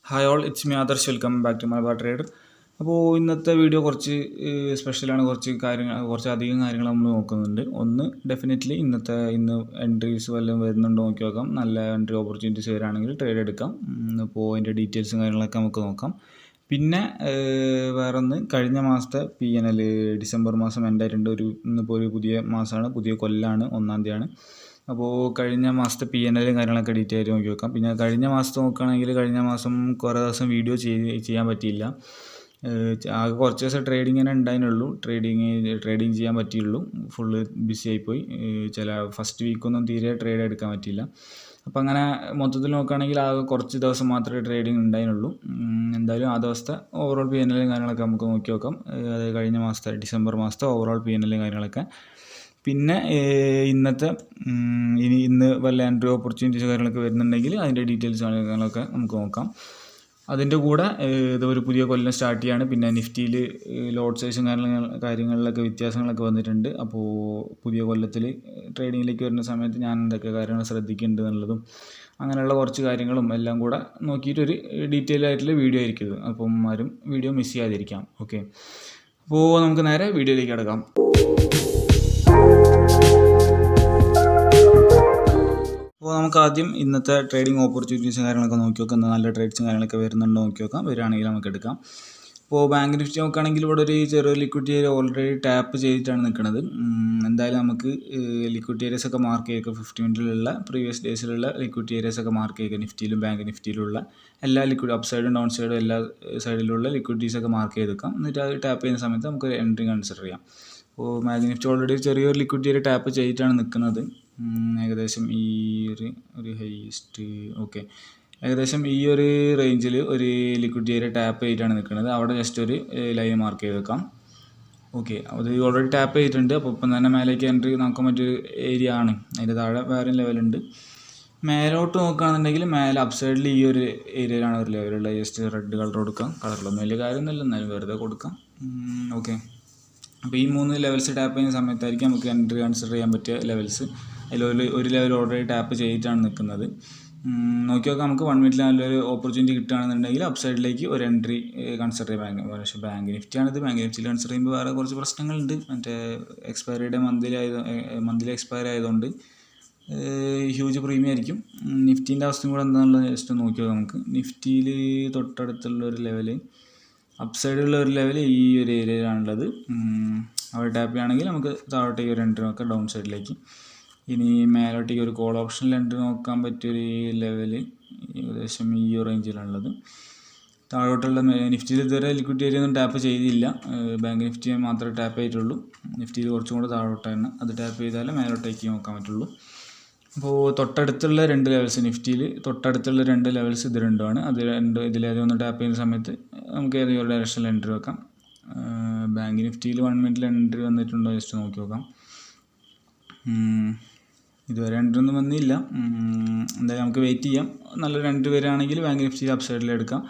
Hi all, it's me Adarsh. Welcome back to Malabar trader. അപ്പോൾ ഇന്നത്തെ video കുറച്ച് സ്പെഷ്യലാണ്. കുറച്ചധികം കാര്യങ്ങൾ നമ്മൾ നോക്കുന്നുണ്ട്. ഒന്ന്, ഡെഫിനറ്റ്ലി ഇന്ന് എൻട്രീസ് വല്ലതും വരുന്നുണ്ടോ നോക്കി നോക്കാം. നല്ല എൻട്രി ഓപ്പർച്യൂണിറ്റീസ് വരികയാണെങ്കിൽ ട്രേഡ് എടുക്കാം. അപ്പോൾ അതിൻ്റെ ഡീറ്റെയിൽസും കാര്യങ്ങളൊക്കെ നമുക്ക് നോക്കാം. പിന്നെ വേറൊന്ന്, കഴിഞ്ഞ മാസത്തെ PNL ഡിസംബർ മാസം എൻഡായിട്ടുണ്ട്. ഇന്നിപ്പോൾ ഒരു പുതിയ മാസമാണ്, പുതിയ കൊല്ലാണ്, 1-ാം തീയതിയാണ്. അപ്പോൾ കഴിഞ്ഞ മാസത്തെ PNL കാര്യങ്ങളൊക്കെ ഡീറ്റെയിൽ ആയിട്ട് നോക്കി വെക്കാം. പിന്നെ കഴിഞ്ഞ മാസത്തെ നോക്കുകയാണെങ്കിൽ കഴിഞ്ഞ മാസം കുറേ ദിവസം വീഡിയോ ചെയ്യാൻ പറ്റിയില്ല. ആകെ കുറച്ച് ദിവസം ട്രേഡിങ്ങിനെ ഉണ്ടായിരുന്നുള്ളൂ. ട്രേഡിങ് ചെയ്യാൻ പറ്റിയുള്ളൂ. ഫുള്ള് ബിസി ആയിപ്പോയി. ഫസ്റ്റ് വീക്കൊന്നും തീരെ ട്രേഡ് എടുക്കാൻ പറ്റിയില്ല. അപ്പോൾ അങ്ങനെ മൊത്തത്തിൽ നോക്കുകയാണെങ്കിൽ ആകെ കുറച്ച് ദിവസം മാത്രമേ ട്രേഡിങ് ഉണ്ടായിരുന്നുള്ളൂ. എന്തായാലും ആ ദിവസത്തെ ഓവറോൾ PNL കാര്യങ്ങളൊക്കെ നമുക്ക് നോക്കി നോക്കാം. അത് കഴിഞ്ഞ മാസത്തെ ഡിസംബർ മാസത്തെ ഓവറോൾ PNL കാര്യങ്ങളൊക്കെ. പിന്നെ ഇന്ന് വല്ല എൻട്രി ഓപ്പർച്യൂണിറ്റീസ് കാര്യങ്ങളൊക്കെ വരുന്നുണ്ടെങ്കിൽ അതിൻ്റെ ഡീറ്റെയിൽസ് കാര്യങ്ങളൊക്കെ നമുക്ക് നോക്കാം. അതിൻ്റെ കൂടെ ഇതൊരു പുതിയ കൊല്ലം സ്റ്റാർട്ട് ചെയ്യാണ്. പിന്നെ നിഫ്റ്റിയിൽ ലോഡ് സൈസും കാര്യങ്ങളിലൊക്കെ വ്യത്യാസങ്ങളൊക്കെ വന്നിട്ടുണ്ട്. അപ്പോൾ പുതിയ കൊല്ലത്തിൽ ട്രേഡിങ്ങിലേക്ക് വരുന്ന സമയത്ത് ഞാൻ എന്തൊക്കെ കാര്യങ്ങൾ ശ്രദ്ധിക്കേണ്ടത് എന്നുള്ളതും അങ്ങനെയുള്ള കുറച്ച് കാര്യങ്ങളും എല്ലാം കൂടെ നോക്കിയിട്ടൊരു ഡീറ്റെയിൽ ആയിട്ടുള്ള വീഡിയോ ആയിരിക്കും ഇത്. അപ്പം ആരും വീഡിയോ മിസ് ചെയ്യാതിരിക്കാം. ഓക്കെ, അപ്പോൾ നമുക്ക് നേരെ വീഡിയോയിലേക്ക് കിടക്കാം. അപ്പോൾ നമുക്ക് ആദ്യം ഇന്നത്തെ ട്രേഡിംഗ് ഓപ്പർച്യൂണിറ്റീസും കാര്യങ്ങളൊക്കെ നോക്കി നോക്കാം. നല്ല ട്രേഡ്സും കാര്യങ്ങളൊക്കെ വരുന്നുണ്ടോ നോക്കി നോക്കാം. വരികയാണെങ്കിൽ നമുക്ക് എടുക്കാം. ഇപ്പോൾ ബാങ്ക് നിഫ്റ്റി നോക്കുകയാണെങ്കിൽ ഇവിടെ ഒരു ചെറിയൊരു ലിക്വിഡിറ്റി ഏരിയ ഓൾറെഡി ടാപ്പ് ചെയ്തിട്ടാണ് നിൽക്കുന്നത്. എന്തായാലും നമുക്ക് ലിക്വിഡിറ്റി ഏരിയസ് ഒക്കെ മാർക്ക് ചെയ്യുക. 50 മിനിറ്റിലുള്ള പ്രീവിയസ് ഡേയ്സിലുള്ള ലിക്വിഡിറ്റി ഏരിയസ് ഒക്കെ മാർക്ക് ചെയ്യുക. നിഫ്റ്റിയിലും ബാങ്ക് നിഫ്റ്റിയിലുള്ള എല്ലാ അപ്പ് സൈഡും ഡൗൺ സൈഡും എല്ലാ സൈഡിലുള്ള ലിക്വിഡിറ്റീസ് ഒക്കെ മാർക്ക് ചെയ്ത് വെക്കാം. എന്നിട്ട് അത് ടാപ്പ് ചെയ്യുന്ന സമയത്ത് നമുക്ക് എൻട്രി കൺസിഡർ ചെയ്യാം. അപ്പോൾ ബാങ്ക് നിഫ്റ്റി ഓൾറെഡി ചെറിയൊരു ലിക്വിഡിറ്റി ഏരിയ ടാപ്പ് ചെയ്തിട്ടാണ് നിൽക്കുന്നത്. ഏകദേശം ഈ ഒരു ഹൈസ്റ്റ് ഏകദേശം ഈ ഒരു റേഞ്ചിൽ ഒരു ലിക്വിഡിറ്റി ഏരിയ ടാപ്പ് ചെയ്തിട്ടാണ് നിൽക്കുന്നത്. അവിടെ ജസ്റ്റ് ഒരു ലൈൻ മാർക്ക് ചെയ്ത് വെക്കാം. ഓക്കെ, അത് ഓൾറെഡി ടാപ്പ് ചെയ്തിട്ടുണ്ട്. അപ്പോൾ ഇപ്പം തന്നെ മേലേക്ക് എൻട്രി നോക്കാൻ പറ്റിയൊരു ഏരിയ ആണ്. അതിൻ്റെ താഴെ വേറെ ലെവലുണ്ട്. മേലോട്ട് നോക്കുകയാണെന്നുണ്ടെങ്കിൽ മേലെ അപ്സൈഡിൽ ഈ ഒരു ഏരിയയിലാണ് ഒരു ലെവലുള്ള. ജസ്റ്റ് റെഡ് കളർ കൊടുക്കാം. കളറിലൊന്നും വലിയ കാര്യമൊന്നുമില്ല, എന്നാലും വെറുതെ കൊടുക്കാം. ഓക്കെ, അപ്പോൾ ഈ 3 ലെവൽസ് ടാപ്പ് ചെയ്യുന്ന സമയത്തായിരിക്കും നമുക്ക് എൻട്രി കൺസിഡർ ചെയ്യാൻ പറ്റിയ ലെവൽസ്. അതിൽ ഒരു ലെവൽ ഓൾറെഡി ടാപ്പ് ചെയ്തിട്ടാണ് നിൽക്കുന്നത്. നോക്കി നോക്കാം. നമുക്ക് 1 മിനിറ്റിൽ നല്ലൊരു ഓപ്പർച്യൂണിറ്റി കിട്ടുകയാണെന്നുണ്ടെങ്കിൽ അപ്സൈഡിലേക്ക് ഒരു എൻട്രി കൺസിഡർ ചെയ്യാം. പക്ഷേ ബാങ്ക് നിഫ്റ്റിയാണിത്. ബാങ്ക് നിഫ്റ്റിയിൽ കൺസിഡർ ചെയ്യുമ്പോൾ വേറെ കുറച്ച് പ്രശ്നങ്ങളുണ്ട്. മറ്റേ എക്സ്പയറിയുടെ മന്ത്ലി എക്സ്പയർ ആയതുകൊണ്ട് ഹ്യൂജ് പ്രീമിയം ആയിരിക്കും. നിഫ്റ്റീൻ്റെ അവസ്ഥയും കൂടെ എന്താണെന്നുള്ളത് ജസ്റ്റ് നോക്കി നോക്കാം. നമുക്ക് നിഫ്റ്റിയിൽ തൊട്ടടുത്തുള്ള ഒരു ലെവല്, അപ്സൈഡുള്ള ഒരു ലെവൽ ഈ ഒരു ഏരിയയിലാണുള്ളത്. അവിടെ ടാപ്പ് ചെയ്യുകയാണെങ്കിൽ നമുക്ക് താഴോട്ടേക്ക് ഒരു എൻട്രി നോക്കാം, ഡൗൺ സൈഡിലേക്ക്. ഇനി മേലോട്ടേക്ക് ഒരു കോൾ ഓപ്ഷനിൽ എൻട്രി നോക്കാൻ പറ്റിയൊരു ലെവൽ ഏകദേശം ഈ റേഞ്ചിലാണുള്ളത്. താഴോട്ടുള്ള നിഫ്റ്റിയിൽ ഇതുവരെ ലിക്വിഡിറ്റി ഏരിയ ഒന്നും ടാപ്പ് ചെയ്തില്ല. ബാങ്ക് നിഫ്റ്റി മാത്രമേ ടാപ്പ് ചെയ്തിട്ടുള്ളൂ. നിഫ്റ്റിയിൽ കുറച്ചും കൂടെ താഴോട്ടാണ്. അത് ടാപ്പ് ചെയ്താലേ മേലോട്ടേക്ക് നോക്കാൻ പറ്റുള്ളൂ. അപ്പോൾ തൊട്ടടുത്തുള്ള 2 ലെവൽസ്, നിഫ്റ്റിയിൽ തൊട്ടടുത്തുള്ള 2 ലെവൽസ് ഇത് രണ്ടുമാണ്. ഇതിലേതെങ്കിലും ഒന്ന് ടാപ്പ് ചെയ്യുന്ന സമയത്ത് നമുക്ക് ഏതെങ്കിലും ഒരു ഡയറക്ഷനിൽ എൻട്രി വെക്കാം. ബാങ്ക് നിഫ്റ്റിയിൽ 1 മിനിറ്റിൽ എൻട്രി വന്നിട്ടുണ്ടോ ജസ്റ്റ് നോക്കി നോക്കാം. ഇതുവരെ എൻട്രി ഒന്നും വന്നില്ല. എന്തായാലും നമുക്ക് വെയിറ്റ് ചെയ്യാം. നല്ലൊരു എൻട്രി വരികയാണെങ്കിൽ ബാങ്ക് നിഫ്റ്റിയിൽ അപ്സൈഡിൽ എടുക്കാം.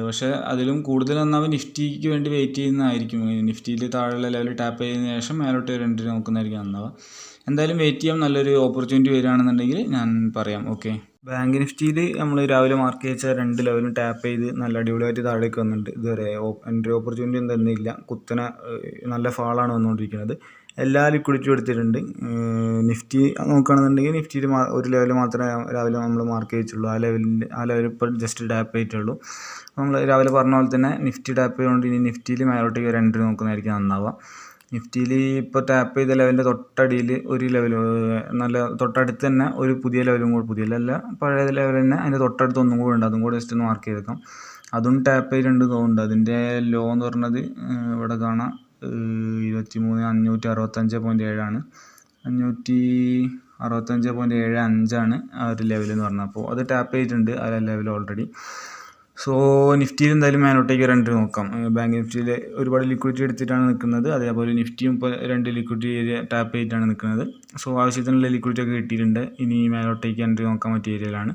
പക്ഷേ അതിലും കൂടുതൽ നന്നാവും നിഫ്റ്റിക്ക് വേണ്ടി വെയിറ്റ് ചെയ്യുന്നതായിരിക്കും. നിഫ്റ്റിയിൽ താഴെയുള്ള ലെവൽ ടാപ്പ് ചെയ്തതിന് ശേഷം മേലോട്ട് ഒരു എൻട്രി നോക്കുന്നതായിരിക്കും നന്നാവുക. എന്തായാലും വെയിറ്റ് ചെയ്യാം. നല്ലൊരു ഓപ്പർച്യൂണിറ്റി വരികയാണെന്നുണ്ടെങ്കിൽ ഞാൻ പറയാം. ഓക്കെ, ബാങ്ക് നിഫ്റ്റിയിൽ നമ്മൾ രാവിലെ മാർക്ക് ചെയ്ത 2 ലെവലും ടാപ്പ് ചെയ്ത് നല്ല അടിപൊളിയായിട്ട് താഴേക്ക് വന്നിട്ടുണ്ട്. ഇതുവരെ എൻട്രി ഓപ്പർച്യൂണിറ്റി ഒന്നും തന്നില്ല. കുത്തനെ നല്ല ഫാളാണ് വന്നുകൊണ്ടിരിക്കുന്നത്. എല്ലാ ലിക്വിഡിറ്റിയും എടുത്തിട്ടുണ്ട്. നിഫ്റ്റി നോക്കുകയാണെന്നുണ്ടെങ്കിൽ നിഫ്റ്റിയിൽ ഒരു ലെവൽ മാത്രമേ രാവിലെ നമ്മൾ മാർക്ക് ചെയ്തിട്ടുള്ളൂ. ആ ലെവൽ ഇപ്പോൾ ജസ്റ്റ് ടാപ്പ് ചെയ്തിട്ടുള്ളൂ. നമ്മൾ രാവിലെ പറഞ്ഞ പോലെ തന്നെ നിഫ്റ്റി ടാപ്പ് ചെയ്തുകൊണ്ട് ഇനി നിഫ്റ്റിയിൽ മേലോട്ടേക്ക് ഒരു എൻട്രി നോക്കുന്നതായിരിക്കും നന്നാവുക. നിഫ്റ്റിയിൽ ഇപ്പോൾ ടാപ്പ് ചെയ്ത ലെവലിൻ്റെ തൊട്ടടിയിൽ ഒരു ലെവൽ, നല്ല തൊട്ടടുത്ത് തന്നെ ഒരു പുതിയ ലെവലും കൂടെ, പുതിയല്ല പഴയ ലെവൽ തന്നെ അതിൻ്റെ തൊട്ടടുത്ത് ഒന്നും കൂടെ ഉണ്ട്. അതും കൂടെ ജസ്റ്റ് ഒന്ന് മാർക്ക് ചെയ്തേക്കാം. അതും ടാപ്പ് ചെയ്തിട്ടുണ്ട് തോന്നുന്നുണ്ട്. അതിൻ്റെ ലോ എന്ന് പറഞ്ഞത് ഇവിടെ കാണാം, 23,565.7 ആണ്. 565.75 ആ ഒരു ലെവൽ എന്ന് പറഞ്ഞാൽ. അപ്പോൾ അത് ടാപ്പ് ചെയ്തിട്ടുണ്ട് ആ ലെവൽ ഓൾറെഡി. സോ നിഫ്റ്റിയിൽ എന്തായാലും മേലോട്ടേക്ക് ഒരു എൻട്രി നോക്കാം. ബാങ്ക് നിഫ്റ്റിയിൽ ഒരുപാട് ലിക്വിഡിറ്റി എടുത്തിട്ടാണ് നിൽക്കുന്നത്. അതേപോലെ നിഫ്റ്റിയും ഇപ്പോൾ 2 ലിക്വിഡിറ്റി ഏരിയ ടാപ്പ് ചെയ്തിട്ടാണ് നിൽക്കുന്നത്. സോ ആവശ്യത്തിനുള്ള ലിക്വിഡിറ്റി ഒക്കെ കിട്ടിയിട്ടുണ്ട്. ഇനി മേലോട്ടേക്ക് എൻട്രി നോക്കാൻ പറ്റിയ ഏരിയയിലാണ്.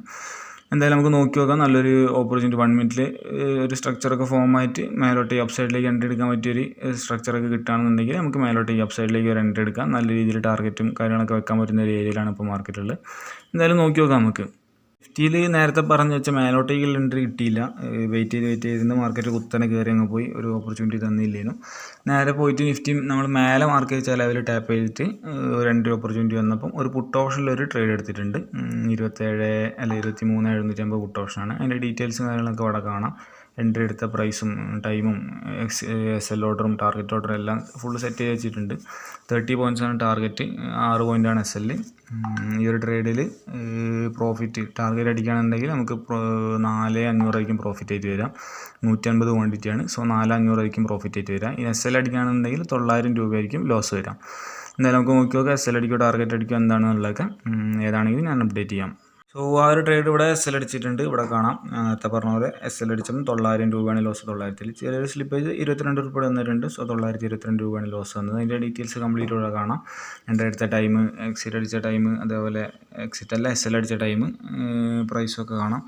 എന്തായാലും നമുക്ക് നോക്കി നോക്കാം. നല്ലൊരു ഓപ്പർച്യൂണിറ്റി 1 മിനിറ്റിൽ ഒരു സ്ട്രക്ചറൊക്കെ ഫോം ആയിട്ട് മേലോട്ടേക്ക് അപ്സൈഡിലേക്ക് എൻട്രി എടുക്കാൻ പറ്റിയൊരു സ്ട്രക്ചറൊക്കെ കിട്ടുകയാണെന്നുണ്ടെങ്കിൽ നമുക്ക് മേലോട്ടേക്ക് അപ്സൈഡിലേക്ക് ഒരു എൻട്രി എടുക്കാം. നല്ല രീതിയിൽ ടാർഗറ്റും കാര്യങ്ങളൊക്കെ വെക്കാൻ പറ്റുന്ന ഒരു ഏരിയയിലാണ് ഇപ്പോൾ മാർക്കറ്റുള്ളത്. എന്തായാലും നോക്കി നോക്കാം നമുക്ക്. നിഫ്റ്റിയിൽ നേരത്തെ പറഞ്ഞു വെച്ച മേലോട്ടേക്കുള്ള എൻട്രി കിട്ടിയില്ല. വെയിറ്റ് ചെയ്തിരുന്ന മാർക്കറ്റ് കുത്തനെ കയറി അങ്ങ് പോയി, ഒരു ഓപ്പർച്യൂണിറ്റി തന്നില്ലേനു. നേരെ പോയിട്ട് നിഫ്റ്റി നമ്മൾ മേലെ മാർക്ക് ചെയ്ത ലെവൽ ടാപ്പ് ചെയ്തിട്ട് ഒരു എൻട്രി ഓപ്പർച്യൂണിറ്റി വന്നപ്പം ഒരു പുട്ട് ഓപ്ഷനിൽ ഒരു ട്രേഡ് എടുത്തിട്ടുണ്ട്. 23,750 പുട്ട് ഓപ്ഷനാണ്. അതിൻ്റെ ഡീറ്റെയിൽസും കാര്യങ്ങളൊക്കെ അവിടെ കാണാം. എൻട്രി എടുത്ത പ്രൈസും ടൈമും SL ഓർഡറും ടാർഗറ്റ് ഓർഡറും എല്ലാം ഫുള്ള് സെറ്റ് ചെയ്ത് വെച്ചിട്ടുണ്ട്. 30 പോയിൻറ്റ്സാണ് ടാർഗറ്റ്, 6 പോയിൻ്റാണ് SL. ഈ ഒരു ട്രേഡിൽ പ്രോഫിറ്റ് ടാർഗറ്റ് അടിക്കുകയാണെന്നുണ്ടെങ്കിൽ നമുക്ക് 4,500 പ്രോഫിറ്റ് ആയിട്ട് വരാം. 150 ക്വാണ്ടിറ്റിയാണ്. സോ 4,500 പ്രോഫിറ്റ് ആയിട്ട് വരാം. ഈ SL അടിക്കുകയാണെന്നുണ്ടെങ്കിൽ 900 രൂപയായിരിക്കും ലോസ് വരാം. എന്തായാലും നമുക്ക് നോക്കി നോക്കാം SL അടിക്കോ ടാർഗറ്റ് അടിക്കോ എന്താണെന്നുള്ളതൊക്കെ. ഏതാണെങ്കിലും ഞാൻ അപ്ഡേറ്റ് ചെയ്യാം. സോ ആ ഒരു ട്രേഡ് ഇവിടെ SL അടിച്ചിട്ടുണ്ട്. ഇവിടെ കാണാം, നേരത്തെ പറഞ്ഞ പോലെ SL അടിച്ചതും 900 രൂപയാണ് ലോസ്. 900-ൽ ചെറിയൊരു സ്ലിപ്പേജ് 22 രൂപ വന്നിട്ടുണ്ട്. സോ 922 രൂപയാണ് ലോസ് വന്നത്. അതിൻ്റെ ഡീറ്റെയിൽസ് കംപ്ലീറ്റ് ഇവിടെ കാണാം. എൻട്രി എടുത്ത ടൈം, എക്സിറ്റ് അടിച്ച ടൈം, അതേപോലെ എക്സിറ്റ് അല്ല SL അടിച്ച ടൈം, പ്രൈസൊക്കെ കാണാം.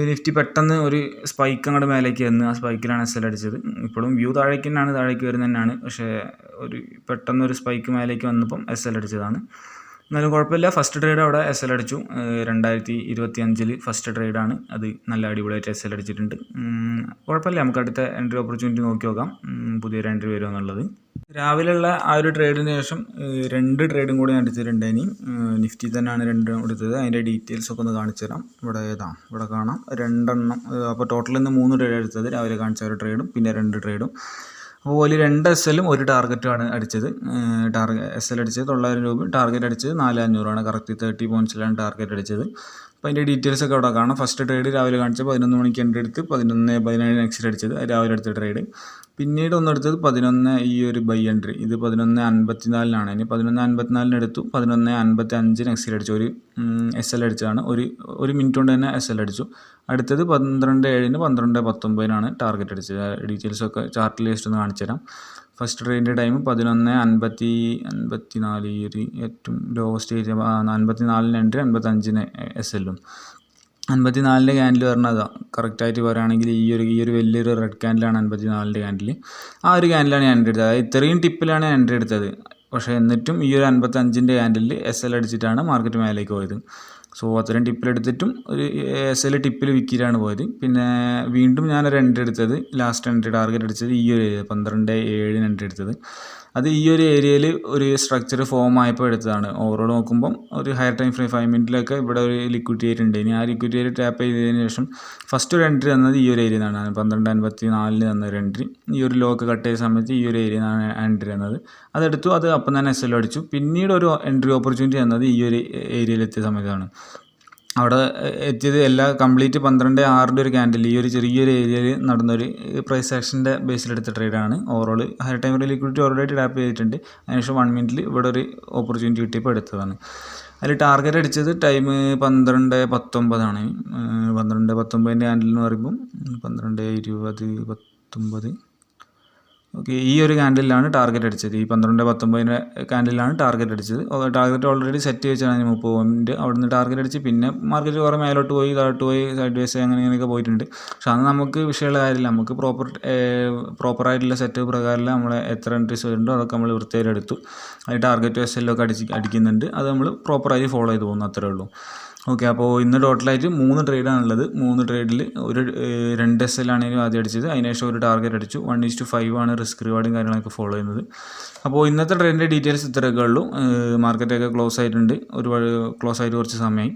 നിഫ്റ്റി പെട്ടെന്ന് ഒരു സ്പൈക്ക് അങ്ങോട്ട് മേലേക്ക് വന്ന് ആ സ്പൈക്കിലാണ് SL അടിച്ചത്. ഇപ്പോഴും വ്യൂ താഴേക്ക് തന്നെയാണ്, താഴേക്ക് വരുന്നത് തന്നെയാണ്. പക്ഷേ ഒരു പെട്ടെന്നൊരു സ്പൈക്ക് മേലേക്ക് വന്നപ്പം SL അടിച്ചതാണ്. എന്നാലും കുഴപ്പമില്ല. ഫസ്റ്റ് ട്രേഡ് അവിടെ SL അടിച്ചു. 2025-ൽ ഫസ്റ്റ് ട്രേഡാണ് അത്. നല്ല അടിപൊളിയായിട്ട് SL അടിച്ചിട്ടുണ്ട്. കുഴപ്പമില്ല. നമുക്ക് അടുത്ത എൻട്രി ഓപ്പർച്യൂണിറ്റി നോക്കി നോക്കാം, പുതിയൊരു എൻട്രി വരുമോ എന്നുള്ളത്. രാവിലെയുള്ള ആ ഒരു ട്രേഡിന് ശേഷം 2 ട്രേഡും കൂടി ഞാൻ എടുത്തിട്ടുണ്ട്. ഇനി നിഫ്റ്റി തന്നെയാണ് 2 എടുത്തത്. അതിൻ്റെ ഡീറ്റെയിൽസൊക്കെ ഒന്ന് കാണിച്ചു തരാം. ഇവിടെ കാണാം 2 എണ്ണം. അപ്പോൾ ടോട്ടൽ ഇന്ന് 3 ട്രേഡ് എടുത്തത്. രാവിലെ കാണിച്ച ഒരു ട്രേഡും പിന്നെ 2 ട്രേഡും. അപ്പോൾ ഒരു 2 SLും ഒരു ടാർഗറ്റുമാണ് അടിച്ചത്. SL അടിച്ചത് 900 രൂപ, ടാർഗറ്റ് അടിച്ചത് 4,500 കറക്റ്റ് 30 പോയിൻറ്റ്സിലാണ് ടാർഗറ്റ് അടിച്ചത്. അപ്പോൾ അതിൻ്റെ ഡീറ്റെയിൽസൊക്കെ അവിടെ കാണാം. ഫസ്റ്റ് ട്രേഡ് രാവിലെ കാണിച്ച 11 മണിക്ക് എൻട്രി എടുത്ത് 11:17 എക്സിറ്റ് അടിച്ചത്, രാവിലെ എടുത്ത ട്രേഡ്. പിന്നീട് ഒന്നെടുത്തത് 11 ഈ ഒരു ബൈ എൻട്രി, ഇത് 11:54 ഇനി 11:54 എടുത്തു. 11:55 എക്സിറ്റ് അടിച്ചു. ഒരു SL അടിച്ചതാണ്. ഒരു മിനിറ്റ് കൊണ്ട് തന്നെ SL അടിച്ചു. അടുത്തത് 12:07 12:19 ടാർഗറ്റ് അടിച്ചത്. ഡീറ്റെയിൽസൊക്കെ ചാർട്ടിൽ ജസ്റ്റ് ഒന്ന് കാണിച്ചു തരാം. ഫസ്റ്റ് ട്രേഡിൻ്റെ ടൈം 11:54, ഈ ഒരു ഏറ്റവും ലോ സ്റ്റേജ് 54 എൻട്രി, 55 SLും. 54 ക്യാൻഡിൽ പറഞ്ഞതാണ് കറക്റ്റായിട്ട് പറയുകയാണെങ്കിൽ ഈ ഒരു വലിയൊരു റെഡ് ക്യാൻഡിലാണ് 54 ക്യാൻഡിൽ. ആ ഒരു ക്യാൻഡിലാണ് ഞാൻ എൻട്രി എടുത്തത്. അതായത് ഇത്രയും ടിപ്പിലാണ് ഞാൻ എൻട്രി എടുത്തത്. പക്ഷേ എന്നിട്ടും ഈ ഒരു 55 ക്യാൻഡിൽ SL അടിച്ചിട്ടാണ് മാർക്കറ്റ് മേലേക്ക് പോയത്. സോ അത്രയും ടിപ്പിലെടുത്തിട്ടും ഒരു SL ടിപ്പിൽ വിൽക്കിയിട്ടാണ് പോയത്. പിന്നെ വീണ്ടും ഞാനൊരു എൻട്രി എടുത്തത്, ലാസ്റ്റ് എൻട്രി ടാർഗറ്റ് അടിച്ചത് ഈ ഒരു 12:07 എൻട്രി എടുത്തത്. അത് ഈ ഒരു ഏരിയയിൽ ഒരു സ്ട്രക്ചർ ഫോം ആയപ്പോൾ എടുത്തതാണ്. ഓവറോൾ നോക്കുമ്പം ഒരു ഹയർ ടൈം ഫ്രെയിം 5 മിനിറ്റിലൊക്കെ ഇവിടെ ഒരു ലിക്വിഡിറ്റി ഏരിയ ഉണ്ട്. ഇനി ആ ലിക്വിഡിറ്റി ഏരിയ ടാപ്പ് ചെയ്തതിന് ശേഷം ഫസ്റ്റ് ഒരു എൻട്രി തന്നത് ഈ ഒരു ഏരിയയിൽ നിന്നാണ്. 12:54 തന്നൊരു എൻട്രി. ഈ ഒരു ലോക്ക് കട്ട് ചെയ്ത സമയത്ത് ഈ ഒരു ഏരിയയിൽ നിന്നാണ് എൻട്രി തന്നത്. അതെടുത്തു. അത് അപ്പം തന്നെ SL അടിച്ചു. പിന്നീട് ഒരു എൻട്രി ഓപ്പർച്യൂണിറ്റി തന്നത് ഈ ഒരു ഏരിയയിൽ എത്തിയ സമയത്താണ്. അവിടെ എത്തിയത് കംപ്ലീറ്റ് 12:06 ഒരു ക്യാൻഡിൽ ഈ ഒരു ചെറിയൊരു ഏരിയയിൽ നടന്നൊരു പ്രൈസ് ആക്ഷൻ്റെ ബേസിലെടുത്ത ട്രേഡാണ്. Overall higher time liquidity already tap ചെയ്തിട്ടുണ്ട്. അതിനുശേഷം 1 മിനിറ്റിൽ ഇവിടെ ഒരു ഓപ്പർച്യൂണിറ്റി കിട്ടിയപ്പോൾ എടുത്തതാണ്. അതിൽ ടാർഗറ്റ് അടിച്ചത് ടൈം 12:19 12:19 ക്യാൻഡിൽ എന്ന് പറയുമ്പം 12:20 19. ഓക്കെ, ഈ ഒരു ക്യാൻഡിലാണ് ടാർഗറ്റ് അടിച്ചത്. ഈ 12:19 ക്യാൻഡിലാണ് ടാർഗറ്റ് അടിച്ചത്. ടാർഗറ്റ് ഓൾറെഡി സെറ്റ് വെച്ചാണ് 30 പോയിൻറ്റ്. അവിടെ നിന്ന് ടാർഗറ്റ് അടിച്ച് പിന്നെ മാർക്കറ്റ് കുറേ മേലോട്ട് പോയി, താഴോട്ട് പോയി, സൈഡ് വേസ് അങ്ങനെയൊക്കെ പോയിട്ടുണ്ട്. പക്ഷെ അന്ന് നമുക്ക് വിഷയമുള്ള കാര്യമില്ല. നമുക്ക് പ്രോപ്പറായിട്ടുള്ള സെറ്റ് പ്രകാരം നമ്മളെ എത്ര എൻട്രീസ് വരുന്നുണ്ടോ അതൊക്കെ നമ്മൾ വൃത്തിയായിട്ട് എടുത്തു. അത് ടാർഗറ്റ് SLൊക്കെ അടിക്കുന്നുണ്ട്. അത് നമ്മൾ പ്രോപ്പറായിട്ട് ഫോളോ ചെയ്ത് പോകുന്നു, അത്രേ ഉള്ളൂ. ഓക്കെ, അപ്പോൾ ഇന്ന് ടോട്ടലായിട്ട് 3 ട്രേഡാണുള്ളത്. 3 ട്രേഡിൽ 2 SL ആണെങ്കിലും ആദ്യം അടിച്ചത്. അതിനുശേഷം ഒരു ടാർഗറ്റ് അടിച്ചു. 1:5 ആണ് റിസ്ക് റിവാർഡും കാര്യങ്ങളൊക്കെ ഫോളോ ചെയ്യുന്നത്. അപ്പോൾ ഇന്നത്തെ ട്രേഡിൻ്റെ ഡീറ്റെയിൽസ് ഇത്രയൊക്കെ ഉള്ളൂ. മാർക്കറ്റൊക്കെ ക്ലോസ് ആയിട്ടുണ്ട്, ഒരുപാട് ക്ലോസ് ആയിട്ട് കുറച്ച് സമയമായി.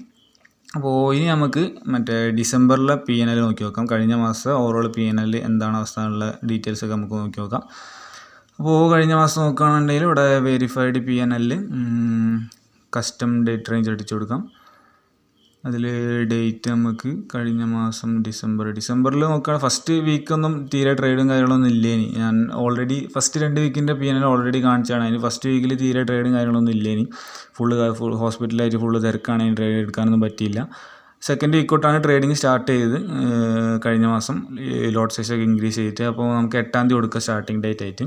അപ്പോൾ ഇനി നമുക്ക് മറ്റേ ഡിസംബറിലെ P&L നോക്കി നോക്കാം. കഴിഞ്ഞ മാസം ഓവറോൾ P&L എന്താണ് അവസ്ഥ എന്നുള്ള ഡീറ്റെയിൽസൊക്കെ നമുക്ക് നോക്കി നോക്കാം. അപ്പോൾ കഴിഞ്ഞ മാസം നോക്കുകയാണെന്നുണ്ടെങ്കിൽ ഇവിടെ verified P&L custom date range അടിച്ചു കൊടുക്കാം. അതിൽ ഡേറ്റ് നമുക്ക് കഴിഞ്ഞ മാസം ഡിസംബറിൽ നോക്കുകയാണ്. ഫസ്റ്റ് വീക്കൊന്നും തീരെ ട്രേഡും കാര്യങ്ങളൊന്നും ഇല്ലേനി. ഞാൻ ഓൾറെഡി ഫസ്റ്റ് 2 വീക്കിൻ്റെ P&L ഓൾറെഡി കാണിച്ചാണ്. അതിന് ഫസ്റ്റ് വീക്കിൽ തീരെ ട്രേഡും കാര്യങ്ങളൊന്നും ഇല്ലേനി. ഫുൾ ഹോസ്പിറ്റലായിട്ട് ഫുള്ള് തിരക്കാണ്. ട്രേഡ് എടുക്കാനൊന്നും പറ്റിയില്ല. സെക്കൻഡ് വീക്ക് തൊട്ടാണ് ട്രേഡിങ് സ്റ്റാർട്ട് ചെയ്തത്. കഴിഞ്ഞ മാസം ലോട്ട് സൈസൊക്കെ ഇൻക്രീസ് ചെയ്തിട്ട്. അപ്പോൾ നമുക്ക് 8-ാം തീയതി കൊടുക്കുക സ്റ്റാർട്ടിങ് ഡേറ്റ് ആയിട്ട്.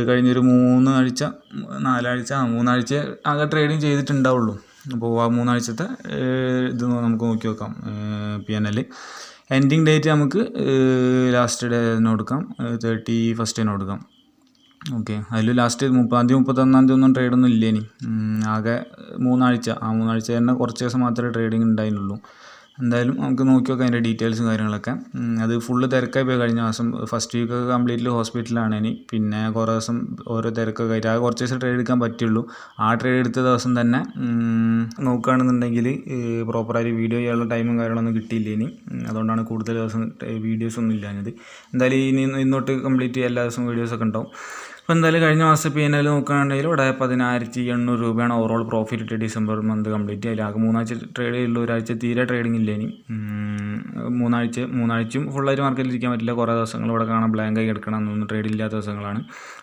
കഴിഞ്ഞൊരു 3 ആഴ്ച ആകെ ട്രേഡിങ് ചെയ്തിട്ടുണ്ടാവുള്ളൂ. അപ്പോൾ ആ 3 ആഴ്ചത്തെ ഇത് നമുക്ക് നോക്കി നോക്കാം. P&L എൻഡിങ് ഡേറ്റ് നമുക്ക് ലാസ്റ്റ് ഡേ തന്നെ കൊടുക്കാം, 31st കൊടുക്കാം. ഓക്കെ, അതിൽ ലാസ്റ്റ് 30-ാം തീയതി 31-ാം തീയതി ഒന്നും ട്രേഡൊന്നും ഇല്ല. ഇനി ആകെ 3 ആഴ്ച, ആ 3 ആഴ്ച തന്നെ കുറച്ച് ദിവസം മാത്രമേ ട്രേഡിങ് ഉണ്ടായിരുന്നുള്ളൂ. എന്തായാലും നമുക്ക് നോക്കി നോക്കാം അതിൻ്റെ ഡീറ്റെയിൽസും കാര്യങ്ങളൊക്കെ. അത് ഫുള്ള് തിരക്കായി പോയി കഴിഞ്ഞ മാസം. ഫസ്റ്റ് വീക്കൊക്കെ കംപ്ലീറ്റ്ലി ഹോസ്പിറ്റലാണ്. ഇനി പിന്നെ കുറേ ദിവസം ഓരോ തിരക്കൊക്കെ ആയിട്ട് ആകെ കുറച്ച് ദിവസം ട്രേഡ് എടുക്കാൻ പറ്റുള്ളൂ. ആ ട്രേഡ് എടുത്ത ദിവസം തന്നെ നോക്കുകയാണെന്നുണ്ടെങ്കിൽ പ്രോപ്പറായിട്ട് വീഡിയോ ചെയ്യാനുള്ള ടൈമും കാര്യങ്ങളൊന്നും കിട്ടിയില്ല. ഇനി അതുകൊണ്ടാണ് കൂടുതൽ ദിവസം വീഡിയോസൊന്നും ഇല്ലാഞ്ഞത്. എന്തായാലും ഇന്നോട്ട് കംപ്ലീറ്റ് എല്ലാ ദിവസവും വീഡിയോസൊക്കെ ഉണ്ടാവും. അപ്പോൾ എന്തായാലും കഴിഞ്ഞ മാസം P&L നോക്കുകയാണെങ്കിൽ ഇവിടെ 10,800 രൂപയാണ് ഓവറോൾ പ്രോഫിറ്റ് കിട്ടിയ ഡിസംബർ മന്ത് കംപ്ലീറ്റ്. അതിലാകെ 3 ആഴ്ച ട്രേഡ് ചെയ്യുള്ളൂ. ഒരാഴ്ച തീരെ ട്രേഡിംഗ് ഇല്ല. ഇനി മൂന്നാഴ്ചയും ഫുള്ളായിട്ട് മാർക്കറ്റിൽ ഇരിക്കാൻ പറ്റില്ല. കുറേ ദിവസങ്ങൾ ഇവിടെ കാണാൻ ബ്ലാങ്കായി കിടക്കണം, അന്നൊന്നും ട്രേഡ് ഇല്ലാത്ത ദിവസങ്ങളാണ്.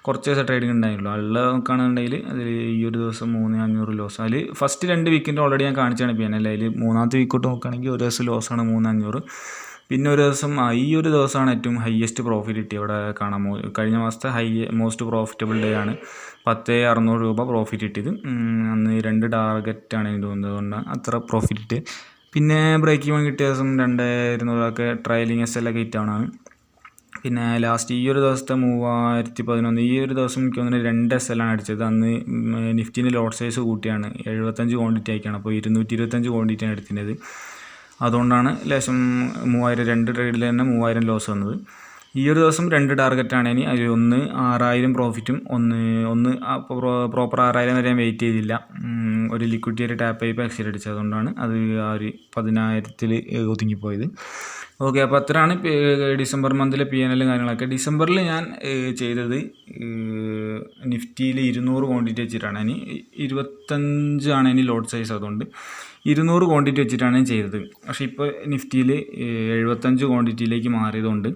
കുറച്ച് ദിവസം ട്രേഡിംഗ് ഉണ്ടായിരുന്നുള്ളൂ. അതിൽ നോക്കുകയാണെന്നുണ്ടെങ്കിൽ അതിൽ ഈ ഒരു ദിവസം 3,500 ലോസ്. അതിൽ ഫസ്റ്റ് 2 വീക്കിൻ്റെ ഓൾറെഡി ഞാൻ കാണിച്ചാണ് P&L. അതിൽ 3-ാമത്തെ വീക്കോട്ട് നോക്കുകയാണെങ്കിൽ ഒരു ദിവസം ലോസാണ് 3,500. പിന്നെ ഒരു ദിവസം ഈ ഒരു ദിവസമാണ് ഏറ്റവും ഹയ്യസ്റ്റ് പ്രോഫിറ്റ് കിട്ടിയത്. ഇവിടെ കാണാം കഴിഞ്ഞ മാസത്തെ മോസ്റ്റ് പ്രോഫിറ്റബിൾ ഡേ ആണ്. 10,600 രൂപ പ്രോഫിറ്റ് കിട്ടിയത്. അന്ന് 2 ടാർഗറ്റാണ് എനിക്ക് തോന്നുന്നത്, അതുകൊണ്ടാണ് അത്ര പ്രോഫിറ്റ് കിട്ടിയത്. പിന്നെ ബ്രേക്ക് ഈവൻ കിട്ടിയ ദിവസം 2,200 ട്രയലിംഗ് SL ഒക്കെ ഹിറ്റാണ്. പിന്നെ ലാസ്റ്റ് ഈ ഒരു ദിവസത്തെ 3,011, ഈ ഒരു ദിവസം എനിക്ക് തോന്നുന്നത് 2 SL ആണ് അടിച്ചത്. അന്ന് നിഫ്റ്റിൻ്റെ ലോട്ട് സൈസ് കൂട്ടിയാണ് 75 ക്വാണ്ടിറ്റി ആക്കിയാണ്. അപ്പോൾ 225 ക്വാണ്ടിറ്റിയാണ് എടുത്തിരുന്നത്. അതുകൊണ്ടാണ് ലേശം 3,000 2 ട്രേഡിൽ തന്നെ 3,000 ലോസ് വന്നത്. ഈ ഒരു ദിവസം 2 ടാർഗറ്റാണ്. ഇനി അതിൽ ഒന്ന് 6,000 പ്രോഫിറ്റും ഒന്ന് പ്രോപ്പർ 6,000 വരെ ഞാൻ വെയിറ്റ് ചെയ്തില്ല. ഒരു ലിക്വിഡിറ്റി ഒരു ടാപ്പ് ആയി എക്സിറ്റ് അടിച്ചത്. അതുകൊണ്ടാണ് അത് ആ ഒരു 10,000-ൽ ഒതുങ്ങിപ്പോയത്. ഓക്കെ, അപ്പോൾ അത്രയാണ് ഡിസംബർ മന്തിലെ P&L കാര്യങ്ങളൊക്കെ. ഡിസംബറിൽ ഞാൻ ചെയ്തത് നിഫ്റ്റിയിൽ 200 ക്വാണ്ടിറ്റി വെച്ചിട്ടാണ്. ഇനി 25 ഇനി ലോട്ട് സൈസ്, അതുകൊണ്ട് 200 ക്വാണ്ടിറ്റി വെച്ചിട്ടാണ് ഞാൻ ചെയ്തത്. പക്ഷേ ഇപ്പോൾ നിഫ്റ്റിയിൽ 75 ക്വാണ്ടിറ്റിയിലേക്ക് മാറിയതുകൊണ്ട്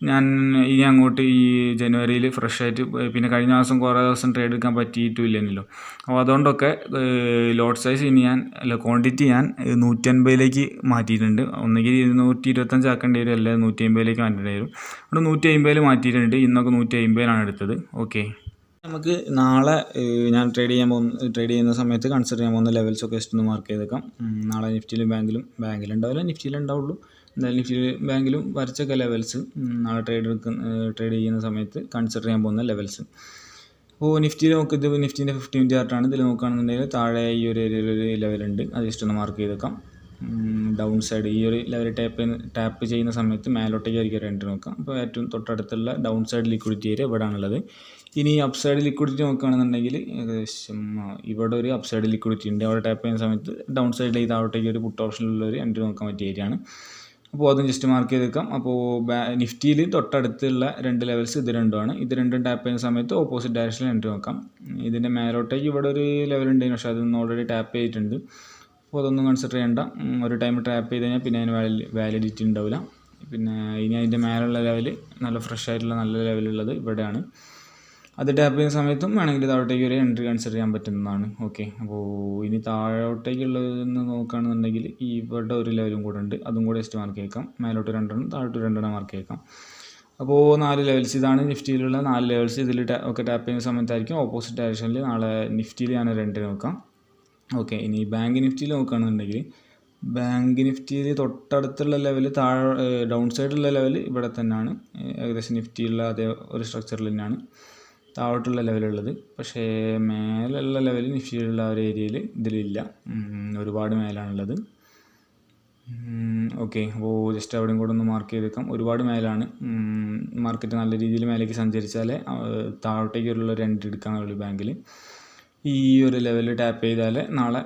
ഞാൻ ഇനി അങ്ങോട്ട് ഈ ജനുവരിയിൽ ഫ്രഷ് ആയിട്ട്, പിന്നെ കഴിഞ്ഞ മാസം കുറേ ദിവസം ട്രേഡ് എടുക്കാൻ പറ്റിയിട്ടില്ലല്ലോ. അപ്പോൾ അതുകൊണ്ടൊക്കെ ലോട്ട് സൈസ് ഇനി ക്വാണ്ടിറ്റി ഞാൻ 150ലേക്ക് മാറ്റിയിട്ടുണ്ട്. ഒന്നുകിൽ 225 ആക്കേണ്ടി വരും, അല്ലെങ്കിൽ 150ലേക്ക് മാറ്റേണ്ടി വരും. അവിടെ 150 മാറ്റിയിട്ടുണ്ട്. ഇന്നൊക്കെ 150ലാണ് എടുത്തത്. ഓക്കെ, നമുക്ക് നാളെ ഞാൻ ട്രേഡ് ചെയ്യുന്ന സമയത്ത് കൺസിഡർ ചെയ്യാൻ പോകുന്ന ലെവൽസൊക്കെ ജസ്റ്റ് ഒന്ന് മാർക്ക് ചെയ്തേക്കാം. നാളെ നിഫ്റ്റിയിലും ബാങ്കിലുണ്ടാവില്ല, നിഫ്റ്റിയിലുണ്ടാവുള്ളൂ. എന്തായാലും നിഫ്റ്റിയിലും ബാങ്കിലും വരച്ചൊക്കെ ലെവൽസ് നാളെ ട്രേഡ് ചെയ്യുന്ന സമയത്ത് കൺസിഡർ ചെയ്യാൻ പോകുന്ന ലെവൽസ്. അപ്പോൾ നിഫ്റ്റിയിൽ ഇത് നിഫ്റ്റീൻ്റെ 15-minute ചാർട്ടാണ്. ഇതിൽ നോക്കുകയാണെന്നുണ്ടെങ്കിൽ താഴെ ഈ ഒരു ഏരിയയിൽ ഒരു ലെവലുണ്ട്, അത് ജസ്റ്റ് ഒന്ന് മാർക്ക് ചെയ്തേക്കാം. ഡൗൺ സൈഡ് ഈ ഒരു ലെവൽ ടാപ്പ് ചെയ്യുന്ന സമയത്ത് മേലോട്ടേക്ക് ആയിരിക്കും എൻട്രി നോക്കാം. അപ്പോൾ ഏറ്റവും തൊട്ടടുത്തുള്ള ഡൗൺ സൈഡ് ലിക്വിഡിറ്റി ഏരിയ ഇവിടെ ആണുള്ളത്. ഇനി അപ്പ് സൈഡ് ലിക്വിഡിറ്റി നോക്കുകയാണെന്നുണ്ടെങ്കിൽ ഏകദേശം ഇവിടെ ഒരു അപ്പ് സൈഡ് ലിക്വിഡിറ്റി ഉണ്ട്. അവിടെ ടാപ്പ് ചെയ്യുന്ന സമയത്ത് ഡൗൺ സൈഡിലേക്ക് താഴോട്ടേക്ക് ഒരു പുട്ട് ഓപ്ഷനിലുള്ള ഒരു എൻട്രി നോക്കാൻ പറ്റിയ ഏരിയയാണ്. അപ്പോൾ അതും ജസ്റ്റ് മാർക്ക് ചെയ്തേക്കാം. അപ്പോൾ നിഫ്റ്റിയിൽ തൊട്ടടുത്തുള്ള 2 ലെവൽസ് ഇത് രണ്ടുമാണ്. ഇത് രണ്ടും ടാപ്പ് ചെയ്യുന്ന സമയത്ത് ഓപ്പോസിറ്റ് ഡയറക്ഷനിൽ എൻട്രി നോക്കാം. ഇതിൻ്റെ മേലോട്ടേക്ക് ഇവിടെ ഒരു ലെവൽ ഉണ്ടായിരുന്നു, പക്ഷേ അതൊന്നും ഓൾറെഡി ടാപ്പ് ചെയ്തിട്ടുണ്ട്. അപ്പോൾ അതൊന്നും കൺസിഡർ ചെയ്യേണ്ട. ഒരു ടൈം ടാപ്പ് ചെയ്ത് കഴിഞ്ഞാൽ പിന്നെ അതിന് വാലിഡിറ്റി ഉണ്ടാവില്ല. പിന്നെ ഇനി അതിൻ്റെ മേലുള്ള ലെവൽ നല്ല ഫ്രഷ് ആയിട്ടുള്ള നല്ല ലെവലുള്ളത് ഇവിടെയാണ്. അത് ടാപ്പ് ചെയ്യുന്ന സമയത്തും വേണമെങ്കിൽ താഴോട്ടേക്ക് ഒരു എൻട്രി കൺസിഡർ ചെയ്യാൻ പറ്റുന്നതാണ്. ഓക്കെ, അപ്പോൾ ഇനി താഴോട്ടേക്കുള്ളതെന്ന് നോക്കുകയാണെന്നുണ്ടെങ്കിൽ ഇവിടെ ഒരു ലെവലും കൂടെ ഉണ്ട്, അതും കൂടെ ജസ്റ്റ് മാർക്ക് ചെയ്യേക്കാം. മേലോട്ട് 2 താഴോട്ട് 2 മാർക്ക് ചെയ്യേക്കാം. അപ്പോൾ 4 ലെവൽസ്, ഇതാണ് നിഫ്റ്റിയിലുള്ള 4 ലെവൽസ്. ഇതിൽ ഒക്കെ ടാപ്പ് ചെയ്യുന്ന സമയത്തായിരിക്കും ഓപ്പോസിറ്റ് ഡയറക്ഷനിൽ നാളെ നിഫ്റ്റിയിൽ ഞാൻ 2 നോക്കാം. ഓക്കെ, ഇനി ബാങ്ക് നിഫ്റ്റിയിൽ നോക്കുകയാണെന്നുണ്ടെങ്കിൽ ബാങ്ക് നിഫ്റ്റിയിൽ തൊട്ടടുത്തുള്ള ലെവൽ ഡൗൺ സൈഡുള്ള ലെവൽ ഇവിടെ തന്നെയാണ്. ഏകദേശം നിഫ്റ്റിയുള്ള അതേ ഒരു സ്ട്രക്ചറിൽ തന്നെയാണ് താഴോട്ടുള്ള ലെവലുള്ളത്. പക്ഷേ മേലുള്ള ലെവൽ നിഫ്റ്റിയിലുള്ള ഒരു ഏരിയയിൽ ഇതിലില്ല, ഒരുപാട് മേലാണുള്ളത്. ഓക്കെ, അപ്പോൾ ജസ്റ്റ് അവിടെയും കൂടെ ഒന്ന് മാർക്ക് ചെയ്തേക്കാം. ഒരുപാട് മേലാണ്. മാർക്കറ്റ് നല്ല രീതിയിൽ മേലേക്ക് സഞ്ചരിച്ചാലേ താഴോട്ടേക്കുള്ള ഒരു എൻട്രി എടുക്കാനുള്ളൂ ബാങ്കിൽ. ഈ ഒരു ലെവൽ ടാപ്പ് ചെയ്താൽ നാളെ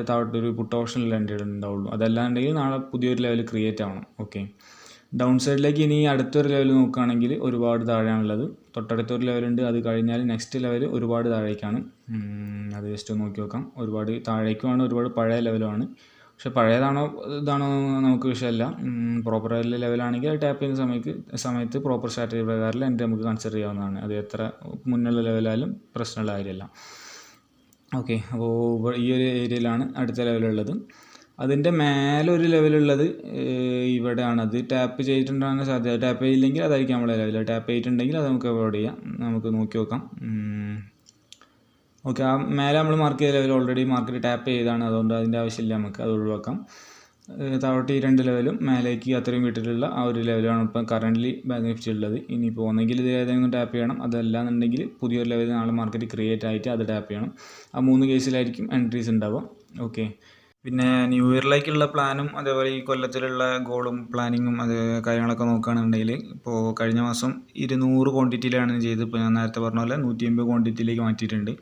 താഴോട്ടൊരു പുട്ട് ഓപ്ഷനിൽ എൻട്രി ഉണ്ടാവുള്ളൂ. അതല്ലാണ്ടെങ്കിൽ നാളെ പുതിയൊരു ലെവൽ ക്രിയേറ്റ് ആവണം. ഓക്കെ, ഡൗൺ സൈഡിലേക്ക് ഇനി അടുത്തൊരു ലെവൽ നോക്കുകയാണെങ്കിൽ ഒരുപാട് താഴെയാണുള്ളത്. തൊട്ടടുത്തൊരു ലെവലുണ്ട്, അത് കഴിഞ്ഞാൽ നെക്സ്റ്റ് ലെവൽ ഒരുപാട് താഴേക്കാണ്. അത് ജസ്റ്റ് നോക്കി നോക്കാം. ഒരുപാട് താഴേക്കുമാണ്, ഒരുപാട് പഴയ ലെവലുമാണ്. പക്ഷേ പഴയതാണോ ഇതാണോ നമുക്ക് വിഷയമല്ല. പ്രോപ്പർ ലെവലാണെങ്കിൽ അത് ടാപ്പ് ചെയ്യുന്ന സമയത്ത് പ്രോപ്പർ സ്ട്രാറ്റജി പ്രകാരം എൻ്റെ നമുക്ക് കൺസിഡർ ചെയ്യാവുന്നതാണ്. അത് എത്ര മുന്നുള്ള ലെവലായാലും പ്രശ്നമുള്ള കാര്യമല്ല. ഓക്കെ, അപ്പോൾ ഈ ഒരു ഏരിയയിലാണ് അടുത്ത ലെവലുള്ളത്. അതിൻ്റെ മേലെ ഒരു ലെവലുള്ളത് ഇവിടെയാണ്. അത് ടാപ്പ് ചെയ്തിട്ടുണ്ടാകാൻ സാധ്യത. ടാപ്പ് ചെയ്തില്ലെങ്കിൽ അതായിരിക്കും നമ്മളെ ലെവൽ. ടാപ്പ് ചെയ്തിട്ടുണ്ടെങ്കിൽ അത് നമുക്ക് അവോയ്ഡ് ചെയ്യാം. നമുക്ക് നോക്കി നോക്കാം. ഓക്കെ, ആ മേലെ നമ്മൾ മാർക്ക് ചെയ്ത ലെവൽ ഓൾറെഡി മാർക്കറ്റ് ടാപ്പ് ചെയ്താണ്, അതുകൊണ്ട് അതിൻ്റെ ആവശ്യമില്ല, നമുക്ക് അത് ഒഴിവാക്കാം. താഴോട്ട് ഈ 2 ലെവലും മേലേക്ക് അത്രയും വീട്ടിലുള്ള ആ ഒരു ലെവലാണ് ഇപ്പോൾ കറൻ്റ്ലി ബാങ്ക് നിഫ്റ്റി ഉള്ളത്. ഇനിയിപ്പോൾ ഒന്നെങ്കിൽ ഇത് ഏതെങ്കിലും ടാപ്പ് ചെയ്യണം, അതല്ല എന്നുണ്ടെങ്കിൽ പുതിയൊരു ലെവൽ നാളെ മാർക്കറ്റ് ക്രിയേറ്റ് ആയിട്ട് അത് ടാപ്പ് ചെയ്യണം. ആ 3 കേസിലായിരിക്കും എൻട്രീസ് ഉണ്ടാവുക. ഓക്കെ. പിന്നെ ന്യൂ ഇയറിലേക്കുള്ള പ്ലാനും അതേപോലെ ഈ കൊല്ലത്തിലുള്ള ഗോളും പ്ലാനിങ്ങും അത് കാര്യങ്ങളൊക്കെ നോക്കുകയാണെന്നുണ്ടെങ്കിൽ ഇപ്പോൾ കഴിഞ്ഞ മാസം 200 ക്വാണ്ടിറ്റിയിലാണ് ചെയ്ത്. ഇപ്പോൾ ഞാൻ നേരത്തെ പറഞ്ഞ പോലെ 180 ക്വാണ്ടിറ്റിയിലേക്ക് മാറ്റിയിട്ടുണ്ട്.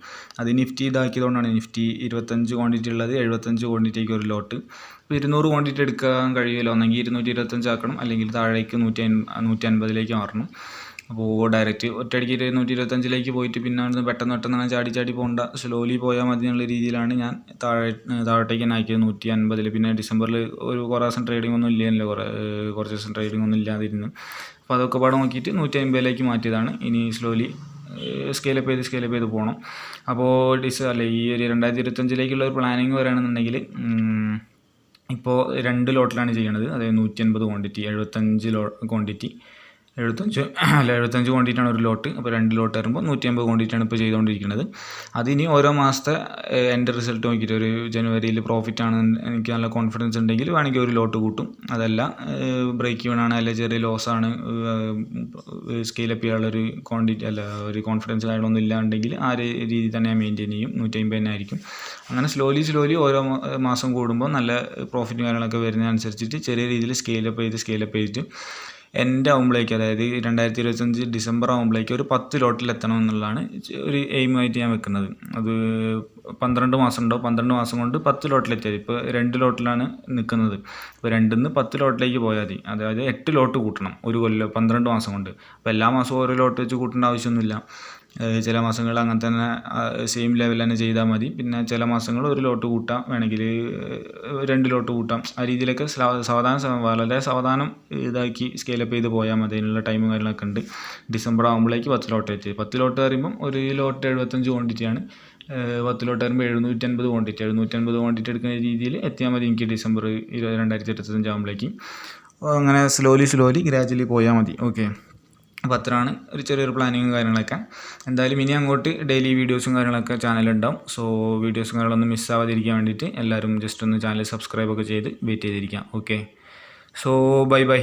അത് നിഫ്റ്റി ഇതാക്കിയതുകൊണ്ടാണ്. നിഫ്റ്റി 25 ക്വാണ്ടിറ്റി ഉള്ളത് 75 ക്വാണ്ടിറ്റിക്ക് ഒരു ലോട്ട്. ഇപ്പോൾ 200 ക്വാണ്ടിറ്റി എടുക്കാൻ കഴിയില്ല. ഒന്നെങ്കിൽ 225 ആക്കണം, അല്ലെങ്കിൽ താഴേക്ക് 150ലേക്ക് മാറണം. അപ്പോൾ ഡയറക്റ്റ് ഒറ്റയടിക്ക് 125ലേക്ക് പോയിട്ട് പിന്നെ അവിടുന്ന് പെട്ടെന്ന് അങ്ങനെ ചാടി പോകണ്ട, സ്ലോലി പോയാൽ മതി എന്നുള്ള രീതിയിലാണ് ഞാൻ താഴോട്ടേക്ക് തന്നെ ആക്കിയത് 150. പിന്നെ ഡിസംബറിൽ കുറേ ദിവസം ട്രേഡിംഗ് ഒന്നും ഇല്ലല്ലോ, കുറച്ച് ദിവസം ട്രേഡിംഗ് ഒന്നും ഇല്ലാതിരുന്നു. അപ്പോൾ അതൊക്കെ പാടെ നോക്കിയിട്ട് 150ലേക്ക് മാറ്റിയതാണ്. ഇനി സ്ലോലി സ്കെയിലപ്പ് ചെയ്ത് പോകണം. അപ്പോൾ ഈ ഒരു 2025ലേക്കുള്ള ഒരു പ്ലാനിങ് വരികയാണെന്നുണ്ടെങ്കിൽ ഇപ്പോൾ 2 ലോട്ടിലാണ് ചെയ്യണത്. അതായത് 180 ക്വാണ്ടിറ്റി 75 ക്വാണ്ടിറ്റിയാണ് ഒരു ലോട്ട്. അപ്പോൾ 2 ലോട്ട് വരുമ്പോൾ 180 ക്വാണ്ടിറ്റിയാണ് ഇപ്പോൾ ചെയ്തുകൊണ്ടിരിക്കുന്നത്. അതിനി ഓരോ മാസത്തെ എൻ്റെ റിസൾട്ട് നോക്കിയിട്ട് ഒരു ജനുവരിയിൽ പ്രോഫിറ്റ് ആണ് എനിക്ക് നല്ല കോൺഫിഡൻസ് ഉണ്ടെങ്കിൽ വേണമെങ്കിൽ ഒരു ലോട്ട് കൂട്ടും. അതല്ല ബ്രേക്ക് ഈവൺ ആണ്, അല്ലെങ്കിൽ ചെറിയ ലോസ് ആണ്, സ്കെയിലപ്പ് ചെയ്യാനുള്ളൊരു ഒരു കോൺഫിഡൻസ് കാര്യങ്ങളൊന്നും ഇല്ലാണ്ടെങ്കിൽ ആ രീതി തന്നെ മെയിൻറ്റെയിൻ ചെയ്യും. 150 തന്നെ ആയിരിക്കും. അങ്ങനെ സ്ലോലി ഓരോ മാസം കൂടുമ്പോൾ നല്ല പ്രോഫിറ്റും കാര്യങ്ങളൊക്കെ വരുന്നതനുസരിച്ചിട്ട് ചെറിയ രീതിയിൽ സ്കെയിലപ്പ് ചെയ്തിട്ട് എൻ്റെ ആകുമ്പോഴേക്ക്, അതായത് 2025 ഡിസംബർ ആകുമ്പോഴേക്ക് ഒരു 10 ലോട്ടിൽ എത്തണം എന്നുള്ളതാണ് ഒരു എയിമായിട്ട് ഞാൻ വെക്കുന്നത്. അത് 12 മാസം ഉണ്ടോ, 12 മാസം കൊണ്ട് 10 ലോട്ടിലെത്തിയത്. ഇപ്പോൾ 2 ലോട്ടിലാണ് നിൽക്കുന്നത്. ഇപ്പോൾ 2 നിന്ന് 10 ലോട്ടിലേക്ക് പോയാൽ മതി. അതായത് 8 ലോട്ട് കൂട്ടണം ഒരു കൊല്ലം 12 മാസം കൊണ്ട്. അപ്പോൾ എല്ലാ മാസവും ഓരോ ലോട്ട് വെച്ച് കൂട്ടേണ്ട ആവശ്യമൊന്നുമില്ല. ചില മാസങ്ങളിൽ അങ്ങനെ തന്നെ സെയിം ലെവൽ തന്നെ ചെയ്താൽ മതി. പിന്നെ ചില മാസങ്ങൾ ഒരു ലോട്ട് കൂട്ടാം, വേണമെങ്കിൽ 2 ലോട്ട് കൂട്ടാം. ആ രീതിയിലൊക്കെ വളരെ സാവധാനം ഇതാക്കി സ്കെയിലപ്പ് ചെയ്ത് പോയാൽ മതി. അതിനുള്ള ടൈമും കാര്യങ്ങളൊക്കെ ഉണ്ട്. ഡിസംബർ ആകുമ്പോഴേക്ക് 10 ലോട്ട് എത്തി. 10 ലോട്ട് പറയുമ്പം ഒരു ലോട്ട് 75 ക്വാണ്ടിറ്റിയാണ്. 10 ലോട്ട് വരുമ്പോൾ 750 ക്വാണ്ടിറ്റി എടുക്കുന്ന രീതിയിൽ എത്തിയാൽ മതി എനിക്ക് ഡിസംബർ 2025 ആകുമ്പോഴേക്ക്. അങ്ങനെ സ്ലോലി ഗ്രാജുവലി പോയാൽ മതി. ഓക്കെ. അപ്പോൾ അത്രയാണ് ഒരു ചെറിയൊരു പ്ലാനിങ്ങും കാര്യങ്ങളൊക്കെ. എന്തായാലും ഇനി അങ്ങോട്ട് ഡെയിലി വീഡിയോസും കാര്യങ്ങളൊക്കെ ചാനലുണ്ടാവും. സോ വീഡിയോസും കാര്യങ്ങളൊന്നും മിസ്സാവാതിരിക്കാൻ വേണ്ടിയിട്ട് എല്ലാവരും ജസ്റ്റ് ഒന്ന് ചാനൽ സബ്സ്ക്രൈബൊക്കെ ചെയ്ത് വെയിറ്റ് ചെയ്തിരിക്കാം. ഓക്കെ. So by.